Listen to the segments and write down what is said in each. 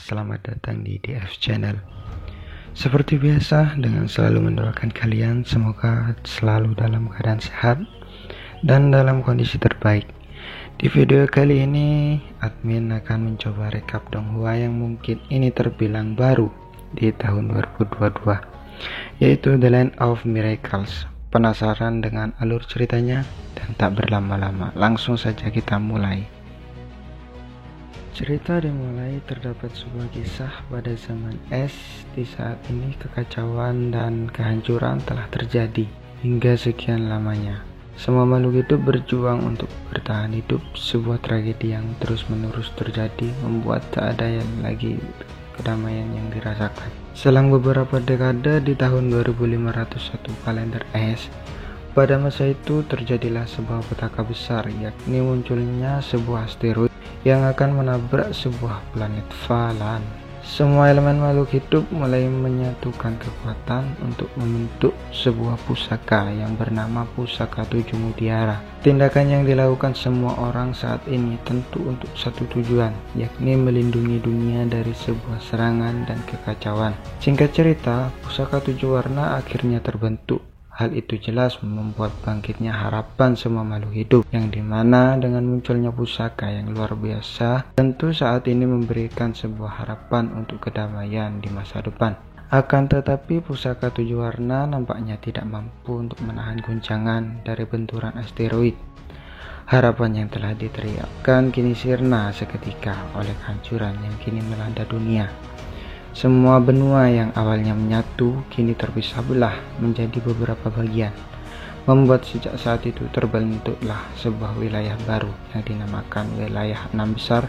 selamat datang di DF Channel. Seperti biasa, dengan selalu mendoakan kalian semoga selalu dalam keadaan sehat dan dalam kondisi terbaik. Di video kali ini, admin akan mencoba rekap Donghua yang mungkin ini terbilang baru di tahun 2022, yaitu The Land of Miracles. Penasaran dengan alur ceritanya? Dan tak berlama-lama, langsung saja kita mulai. Cerita dimulai terdapat sebuah kisah pada zaman es. Di saat ini kekacauan dan kehancuran telah terjadi hingga sekian lamanya. Semua makhluk hidup berjuang untuk bertahan hidup. Sebuah tragedi yang terus-menerus terjadi membuat tak ada yang lagi kedamaian yang dirasakan. Selang beberapa dekade di tahun 2501 kalender es, pada masa itu terjadilah sebuah petaka besar, yakni munculnya sebuah asteroid yang akan menabrak sebuah planet Falan. Semua elemen makhluk hidup mulai menyatukan kekuatan untuk membentuk sebuah pusaka yang bernama Pusaka Tujuh Mutiara. Tindakan yang dilakukan semua orang saat ini tentu untuk satu tujuan, yakni melindungi dunia dari sebuah serangan dan kekacauan. Singkat cerita, Pusaka Tujuh Warna akhirnya terbentuk. Hal itu jelas membuat bangkitnya harapan semua makhluk hidup, yang dimana dengan munculnya pusaka yang luar biasa, tentu saat ini memberikan sebuah harapan untuk kedamaian di masa depan. Akan tetapi pusaka tujuh warna nampaknya tidak mampu untuk menahan guncangan dari benturan asteroid. Harapan yang telah diteriakkan kini sirna seketika oleh kehancuran yang kini melanda dunia. Semua benua yang awalnya menyatu kini terpisah belah menjadi beberapa bagian, membuat sejak saat itu terbentuklah sebuah wilayah baru yang dinamakan wilayah 6 besar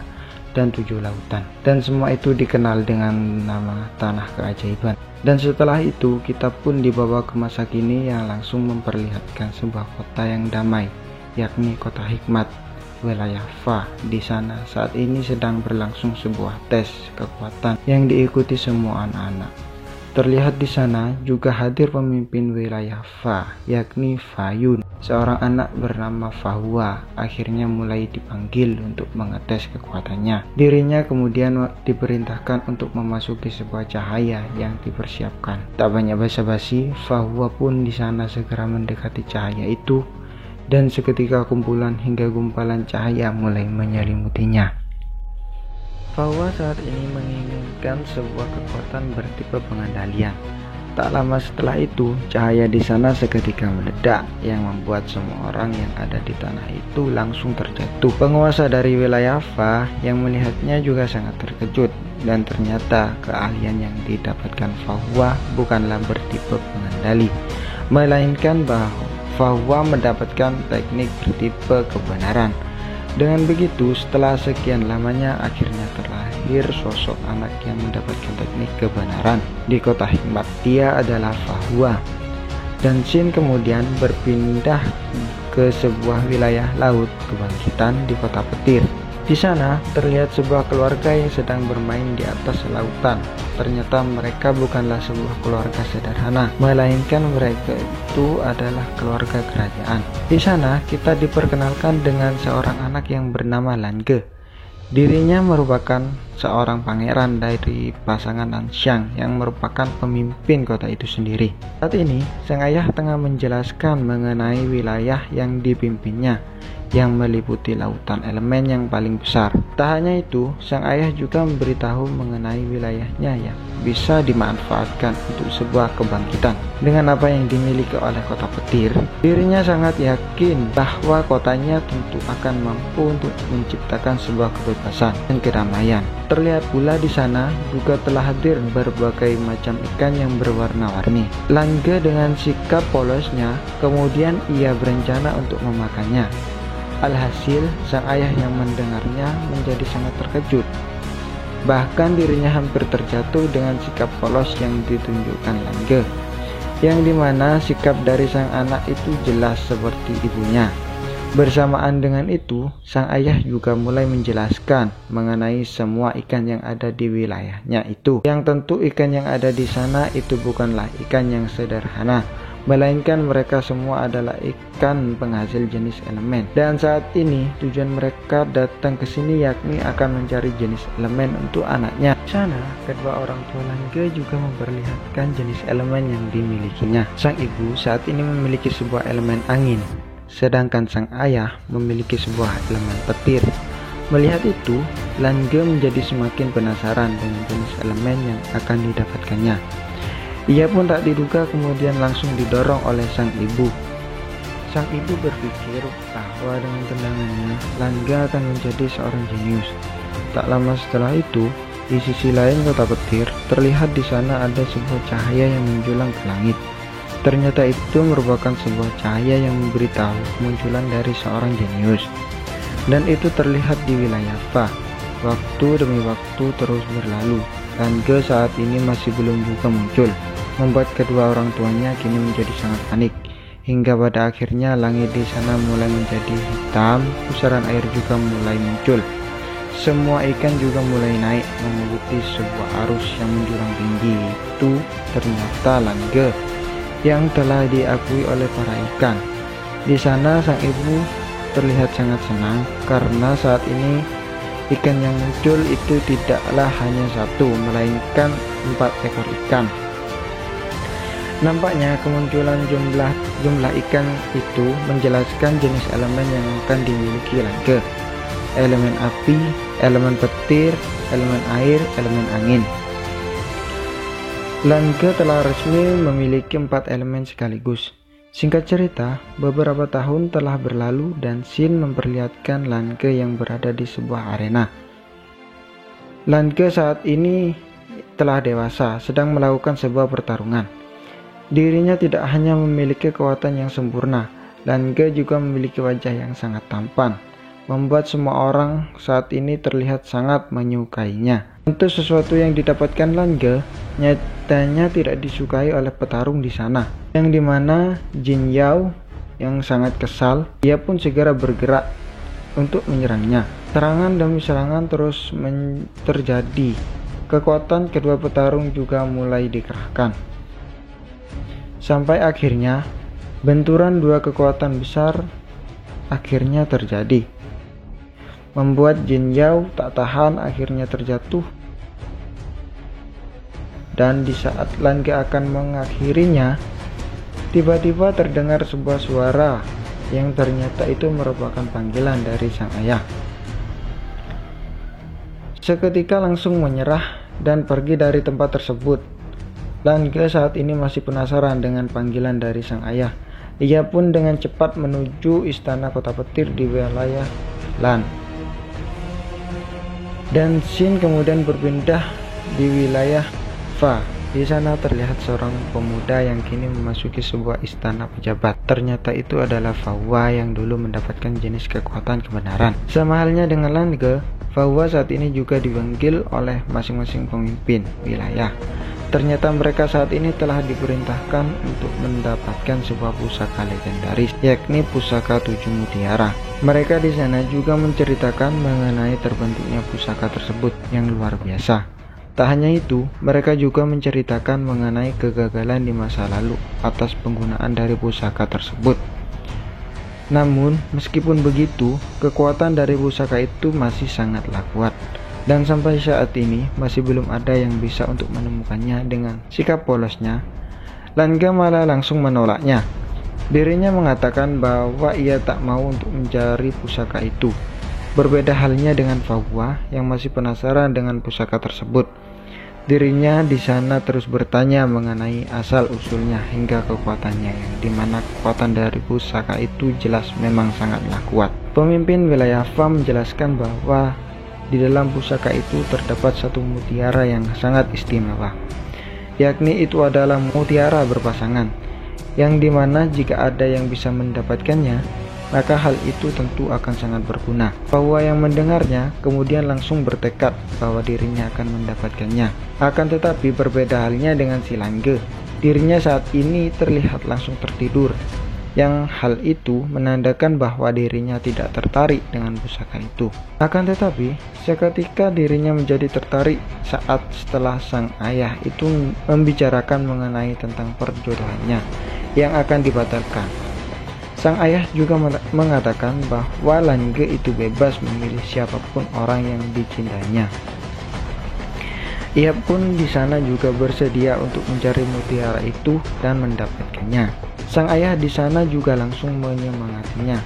dan 7 lautan, dan semua itu dikenal dengan nama Tanah Keajaiban. Dan setelah itu kita pun dibawa ke masa kini yang langsung memperlihatkan sebuah kota yang damai, yakni kota hikmat, wilayah Fa. Di sana saat ini sedang berlangsung sebuah tes kekuatan yang diikuti semua anak-anak. Terlihat di sana juga hadir pemimpin wilayah Fa, yakni Fayun. Seorang anak bernama Fahua akhirnya mulai dipanggil untuk mengetes kekuatannya. Dirinya kemudian diperintahkan untuk memasuki sebuah cahaya yang dipersiapkan. Tak banyak basa-basi, Fahua pun di sana segera mendekati cahaya itu. Dan seketika kumpulan hingga gumpalan cahaya mulai menyelimutinya. Fahua saat ini menginginkan sebuah kekuatan bertipe pengendalian. Tak lama setelah itu, cahaya di sana seketika meledak yang membuat semua orang yang ada di tanah itu langsung terjatuh. Penguasa dari wilayah Fa yang melihatnya juga sangat terkejut, dan ternyata keahlian yang didapatkan Fahua bukanlah bertipe pengendali, melainkan bahwa Fahua mendapatkan teknik bertipe kebenaran. Dengan begitu, setelah sekian lamanya akhirnya terlahir sosok anak yang mendapatkan teknik kebenaran di kota hikmat. Dia adalah Fahua. Dan Shin kemudian berpindah ke sebuah wilayah laut kebangkitan di kota petir. Di sana terlihat sebuah keluarga yang sedang bermain di atas lautan. Ternyata mereka bukanlah sebuah keluarga sederhana, melainkan mereka itu adalah keluarga kerajaan. Di sana kita diperkenalkan dengan seorang anak yang bernama Lange. Dirinya merupakan seorang pangeran dari pasangan Nanxiang yang merupakan pemimpin kota itu sendiri. Saat ini, sang ayah tengah menjelaskan mengenai wilayah yang dipimpinnya, yang meliputi lautan elemen yang paling besar. Tak hanya itu, sang ayah juga memberitahu mengenai wilayahnya yang bisa dimanfaatkan untuk sebuah kebangkitan. Dengan apa yang dimiliki oleh kota petir, dirinya sangat yakin bahwa kotanya tentu akan mampu untuk menciptakan sebuah kebebasan dan kedamaian. Terlihat pula di sana juga telah hadir berbagai macam ikan yang berwarna-warni. Lange dengan sikap polosnya, kemudian ia berencana untuk memakannya. Alhasil, sang ayah yang mendengarnya menjadi sangat terkejut. Bahkan dirinya hampir terjatuh dengan sikap polos yang ditunjukkan Lange, yang dimana sikap dari sang anak itu jelas seperti ibunya. Bersamaan dengan itu, sang ayah juga mulai menjelaskan mengenai semua ikan yang ada di wilayahnya itu. Yang tentu ikan yang ada di sana itu bukanlah ikan yang sederhana, melainkan mereka semua adalah ikan penghasil jenis elemen. Dan saat ini tujuan mereka datang ke sini yakni akan mencari jenis elemen untuk anaknya. Di sana, kedua orang tua Langge juga memperlihatkan jenis elemen yang dimilikinya. Sang ibu saat ini memiliki sebuah elemen angin, sedangkan sang ayah memiliki sebuah elemen petir. Melihat itu, Langge menjadi semakin penasaran dengan jenis elemen yang akan didapatkannya. Ia pun tak diduga kemudian langsung didorong oleh sang ibu. Sang ibu berpikir bahwa dengan tendangannya, Langge akan menjadi seorang jenius. Tak lama setelah itu, di sisi lain kota petir, terlihat di sana ada sebuah cahaya yang menjulang ke langit. Ternyata itu merupakan sebuah cahaya yang memberitahu kemunculan dari seorang jenius. Dan itu terlihat di wilayah Fa. Waktu demi waktu terus berlalu. Langge saat ini masih belum juga muncul, membuat kedua orang tuanya kini menjadi sangat panik. Hingga pada akhirnya langit di sana mulai menjadi hitam, pusaran air juga mulai muncul. Semua ikan juga mulai naik mengikuti sebuah arus yang menjulang tinggi. Itu ternyata Langge yang telah diakui oleh para ikan. Di sana sang ibu terlihat sangat senang karena saat ini ikan yang muncul itu tidaklah hanya satu, melainkan 4 ekor ikan. Nampaknya kemunculan jumlah ikan itu menjelaskan jenis elemen yang akan dimiliki Langge. Elemen api, elemen petir, elemen air, elemen angin. Langge telah resmi memiliki 4 elemen sekaligus. Singkat cerita, beberapa tahun telah berlalu dan scene memperlihatkan Langge yang berada di sebuah arena. Langge saat ini telah dewasa, sedang melakukan sebuah pertarungan. Dirinya tidak hanya memiliki kekuatan yang sempurna, Langge juga memiliki wajah yang sangat tampan, membuat semua orang saat ini terlihat sangat menyukainya. Untuk sesuatu yang didapatkan Langge, nyatanya tidak disukai oleh petarung di sana, yang dimana Jin Yao yang sangat kesal, ia pun segera bergerak untuk menyerangnya. Serangan demi serangan terus terjadi. Kekuatan kedua petarung juga mulai dikerahkan. Sampai akhirnya, benturan dua kekuatan besar akhirnya terjadi, membuat Jin Yao tak tahan, akhirnya terjatuh. Dan di saat Langge akan mengakhirinya, tiba-tiba terdengar sebuah suara yang ternyata itu merupakan panggilan dari sang ayah. Seketika langsung menyerah dan pergi dari tempat tersebut. Langge saat ini masih penasaran dengan panggilan dari sang ayah. Ia pun dengan cepat menuju istana kota petir di wilayah Lan. Dan scene kemudian berpindah di wilayah Fa. Di sana terlihat seorang pemuda yang kini memasuki sebuah istana pejabat. Ternyata itu adalah Fa Hua yang dulu mendapatkan jenis kekuatan kebenaran. Sama halnya dengan Langge, Fa Hua saat ini juga dipanggil oleh masing-masing pemimpin wilayah. Ternyata mereka saat ini telah diperintahkan untuk mendapatkan sebuah pusaka legendaris, yakni pusaka 7 mutiara. Mereka di sana juga menceritakan mengenai terbentuknya pusaka tersebut yang luar biasa. Tak hanya itu, mereka juga menceritakan mengenai kegagalan di masa lalu atas penggunaan dari pusaka tersebut. Namun, meskipun begitu, kekuatan dari pusaka itu masih sangatlah kuat. Dan sampai saat ini masih belum ada yang bisa untuk menemukannya. Dengan sikap polosnya, Langge malah langsung menolaknya. Dirinya mengatakan bahwa ia tak mau untuk mencari pusaka itu. Berbeda halnya dengan Fa Hua yang masih penasaran dengan pusaka tersebut. Dirinya di sana terus bertanya mengenai asal usulnya hingga kekuatannya, yang dimana kekuatan dari pusaka itu jelas memang sangatlah kuat. Pemimpin wilayah Fa menjelaskan bahwa di dalam pusaka itu terdapat satu mutiara yang sangat istimewa, yakni itu adalah mutiara berpasangan, yang dimana jika ada yang bisa mendapatkannya, maka hal itu tentu akan sangat berguna. Fa Hua yang mendengarnya kemudian langsung bertekad bahwa dirinya akan mendapatkannya. Akan tetapi berbeda halnya dengan si Langge. Dirinya saat ini terlihat langsung tertidur, yang hal itu menandakan bahwa dirinya tidak tertarik dengan pusaka itu. Akan tetapi seketika dirinya menjadi tertarik saat setelah sang ayah itu membicarakan mengenai tentang perjodohannya, yang akan dibatalkan. Sang ayah juga mengatakan bahwa Lange itu bebas memilih siapapun orang yang dicintainya. Ia pun di sana juga bersedia untuk mencari mutiara itu dan mendapatkannya. Sang ayah di sana juga langsung menyemangatinya,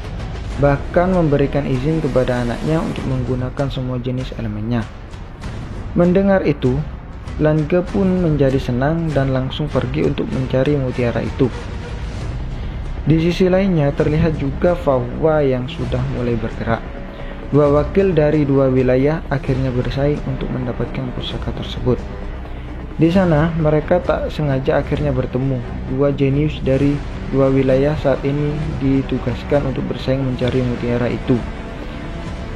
bahkan memberikan izin kepada anaknya untuk menggunakan semua jenis elemennya. Mendengar itu, Lange pun menjadi senang dan langsung pergi untuk mencari mutiara itu. Di sisi lainnya terlihat juga Fawa yang sudah mulai bergerak. Dua wakil dari dua wilayah akhirnya bersaing untuk mendapatkan pusaka tersebut. Di sana mereka tak sengaja akhirnya bertemu. Dua jenius dari dua wilayah saat ini ditugaskan untuk bersaing mencari mutiara itu.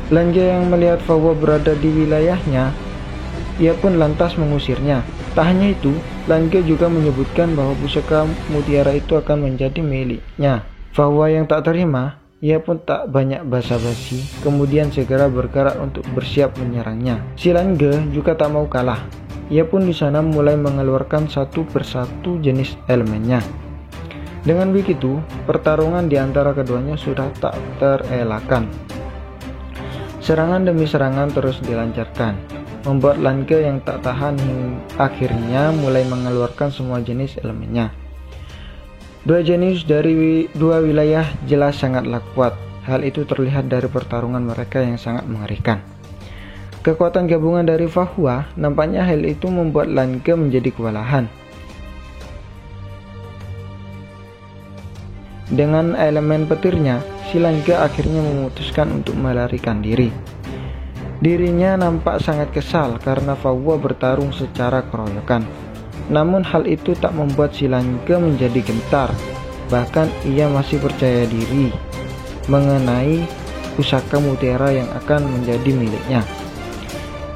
Lange yang melihat Fawa berada di wilayahnya, ia pun lantas mengusirnya. Tak hanya itu, Lange juga menyebutkan bahwa pusaka mutiara itu akan menjadi miliknya. Fawa yang tak terima, ia pun tak banyak basa-basi, kemudian segera bergerak untuk bersiap menyerangnya. Si Lange juga tak mau kalah. Ia pun di sana mulai mengeluarkan satu persatu jenis elemennya. Dengan begitu, pertarungan di antara keduanya sudah tak terelakkan. Serangan demi serangan terus dilancarkan, membuat Lange yang tak tahan akhirnya mulai mengeluarkan semua jenis elemennya. Dua jenius dari dua wilayah jelas sangatlah kuat. Hal itu terlihat dari pertarungan mereka yang sangat mengerikan. Kekuatan gabungan dari Fawa, nampaknya hal itu membuat Lange menjadi kewalahan. Dengan elemen petirnya, si Lange akhirnya memutuskan untuk melarikan diri. Dirinya nampak sangat kesal karena Fawa bertarung secara keroyokan. Namun hal itu tak membuat si Lange menjadi gentar. Bahkan ia masih percaya diri mengenai pusaka mutiara yang akan menjadi miliknya.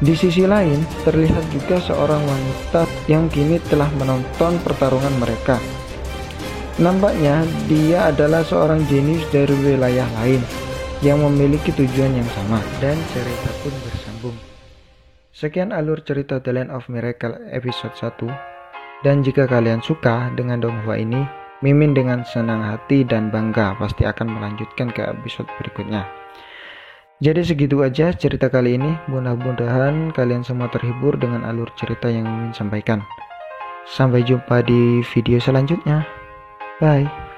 Di sisi lain, terlihat juga seorang wanita yang kini telah menonton pertarungan mereka. Nampaknya dia adalah seorang jenius dari wilayah lain yang memiliki tujuan yang sama, dan cerita pun bersambung. Sekian alur cerita The Land of Miracle episode 1. Dan jika kalian suka dengan donghua ini, Mimin dengan senang hati dan bangga pasti akan melanjutkan ke episode berikutnya. Jadi segitu aja cerita kali ini. Mudah-mudahan kalian semua terhibur dengan alur cerita yang Mimin sampaikan. Sampai jumpa di video selanjutnya. Bye.